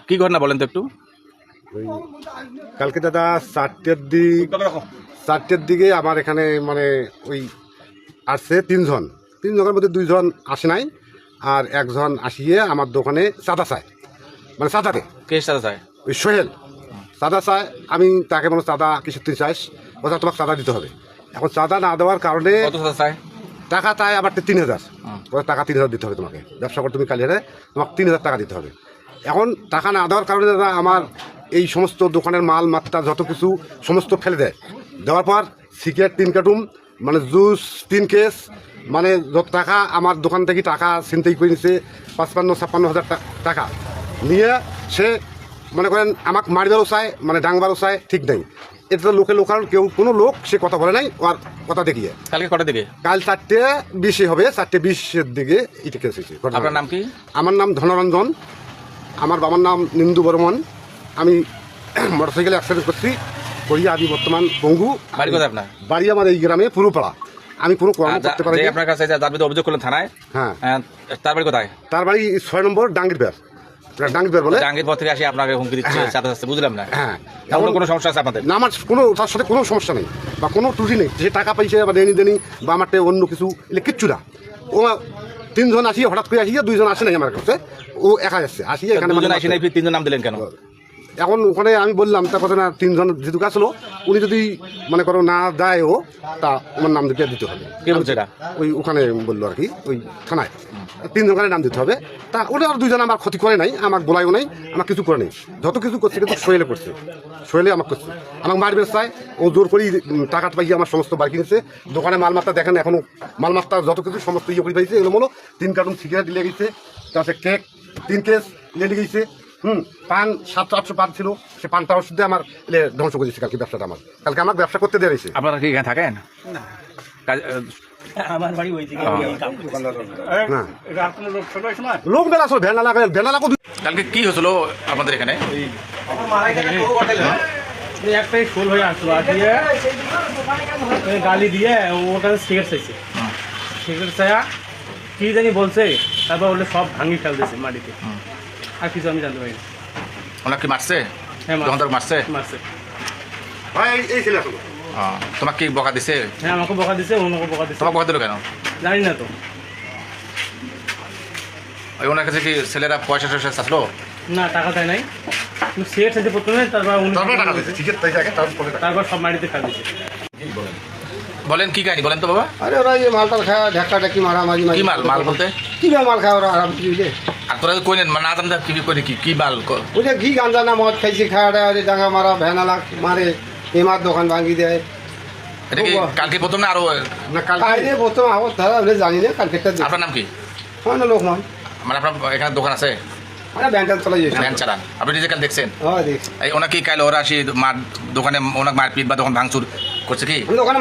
কি ঘটনা বলেন তো একটু। কালকে দাদা চারটের দিকে আমার এখানে মানে ওই আসছে তিনজনের মধ্যে দুইজন আসে নাই, আর একজন আসিয়ে আমার দোকানে চাঁদা চায়, মানে চাঁদাতে কে সাথে চায়? ওই সোহেল চাঁদা চায়। আমি তাকে বলো চাঁদা কিসের তুই চাইস, ওটা তোমাকে চাঁদা দিতে হবে। এখন চাঁদা না দেওয়ার কারণে কত চাঁদা চায়? টাকা চায় আবার 3000, ওটা টাকা 3000 দিতে হবে তোমাকে, ব্যবসা করে তুমি কালিয়ারে তোমাকে 3000 টাকা দিতে হবে। এখন টাকা না দেওয়ার কারণে দাদা আমার এই সমস্ত দোকানের মাল মাত্রা যত কিছু সমস্ত ফেলে দেয়। দেওয়ার পর সিগারেট 3 কার্টুন, মানে জুস 3 কেস, মানে যত টাকা আমার দোকান থেকে টাকা ছিনতাই করে নিছে 55-56 হাজার টাকা নিয়ে সে মনে করেন আমাকে মারিবারও চায়, মানে ডাংবারও চায়, ঠিক নেই। এটা লোকাল কেউ কোনো লোক সে কথা বলে নাই, আর কথা দেখিয়ে। কালকে কটার দিকে? কাল 4:20 হবে, 4:20-এর দিকে এটা কেস হয়েছে। আপনার নাম কি? আমার নাম ধনরঞ্জন, আমার বাবার নাম নিন্দু বর্মন। আমি মোটরসাইকেলে অ্যাক্সিডেন্ট করছি, করিয়া আমি বর্তমান পঙ্গু। বাড়ি কোথায় আপনার? বাড়ি আমার এই গ্রামে পুরোপাড়া। আমি কোনো কর্ম করতে পারি না। আপনার কাছে যার বিরুদ্ধে অভিযোগ করলেন থানায়, হ্যাঁ, তার বাড়ি কোথায়? তার বাড়ি 6 নম্বর ডাঙ্গির বের বলে। ডাঙ্গির পর থেকে আসি আপনাকে হুমকি দিচ্ছে, চাঁদা চাচ্ছে, বুঝলাম না। হ্যাঁ, এমন কোনো সমস্যা আছে আপনাদের? না, আমার কোনো তার সাথে কোনো সমস্যা নেই বা কোনো ত্রুটি নেই। যে টাকা পাইছে বা দেনি বা আমার অন্য কিছু এলে কিচ্ছু না। ও 3 জন আসিয়ে হঠাৎ করে আসিয়া 2 জন আসে নাই আমার কাছে, ও একা আসছে আসিয়া এখানে। 2 জন আসি নাই, 3 জন নাম দিলেন কেন? এখন ওখানে আমি বললাম তার কথা না, 3 জন যেহেতু আসলো, উনি যদি মনে করো না দেয় ও, তা আমার নাম দিতে হবে। কে বলছে এটা? ওই ওখানে বললো আর কি, ওই থানায় 3 জনের নাম দিতে হবে। তা ওটা আর 2 জন আমার ক্ষতি করে নাই, আমাকে বলাইও নাই, আমার কিছু করে নেই। যত কিছু করছে কিন্তু সোহেলে করছে, সোহেলে আমাকে করছে, আমাকে মারবে চায়। ও জোর করি টাকাটা পাইয়ে আমার সমস্ত বাড়ি কিনেছে। দোকানে মালমাত্রা দেখেন, এখনো মালমাত্রা যত কিছু সমস্ত ইয়ে করে পাইছে। এগুলো হলো 3 কার্টুন সিগারেট নিয়ে গেছে, তারপরে কেক 3 কেস নিয়ে গেছে। পান 700-800 পান ছিল, সে পানটাও শুদ্ধ আমার ধ্বংস করে দিচ্ছে কালকে ব্যবসাটা। কালকে আমার ব্যবসা করতে দেওয়া হয়েছে। আপনারা কি এখানে থাকেন? আমার বাড়ি ওই দিকে। লোক বেলা আসলে ভ্যান লাগো। কালকে কি হয়েছিল আপনাদের এখানে? একটাই ফুল হয়ে আসলো, দিয়ে গালি দিয়ে ওখানে সিগারেট চাইছে। সিগারেট চায়া কি জানি বলছে, তারপর বললে সব ভাঙি ফেল দিয়েছে মাটিতে। আর কিছু আমি জানতে পারি না। ওনাকে মারছে? হ্যাঁ, দোকানদার মারছে? মারছে। এই ছেলে আসলো। তোমাকে কি বকা দিছে? হ্যাঁ, আমাকে বকা দিছে, অন্যকে বকা দিছে। তোমাকে বকা দিল কেন? জানি না তো। ওই ওনার কাছে কি ছেলেরা পয়সা টয়সা চাচ্লো? না, টাকা দেয় নাই, কিন্তু সিগারেট চাইছে প্রথমে, তারপর সব মাটিতে ফেল দিয়েছে। বলেন কি কাহিনী বলেন তো বাবা। আরে ওরা এই মালটা খায়, ঢাকা মারামারি। কি মাল? মাল বলতে কি মাল খায় ওরা? আরাম বুঝলে। আর তোরা কই নেন না জানতে কি করে কি মাল? ওই যে ঘি গাঞ্জা না মদ খাইছি, খাওয়া ডাঙ্গা মারা ভ্যানালা মারে, এমার দোকান ভাঙি দেয়। এটা কি কালকে প্রথম না আরো? না, কালকে প্রথম আবার তারা জানি না। কালকে আপনার নাম কি? না, লোক নয়, মানে আপনার এখানে দোকান আছে? মানে ভ্যান চালাই যাচ্ছে। ভ্যান চালান আপনি? নিজে কাল দেখছেন? হ্যাঁ, দেখছি। এই ওনাকে কাল ওরা আসি দোকানে ওনাকে মারপিট বা দোকান ভাঙচুর করছে কি? দোকানে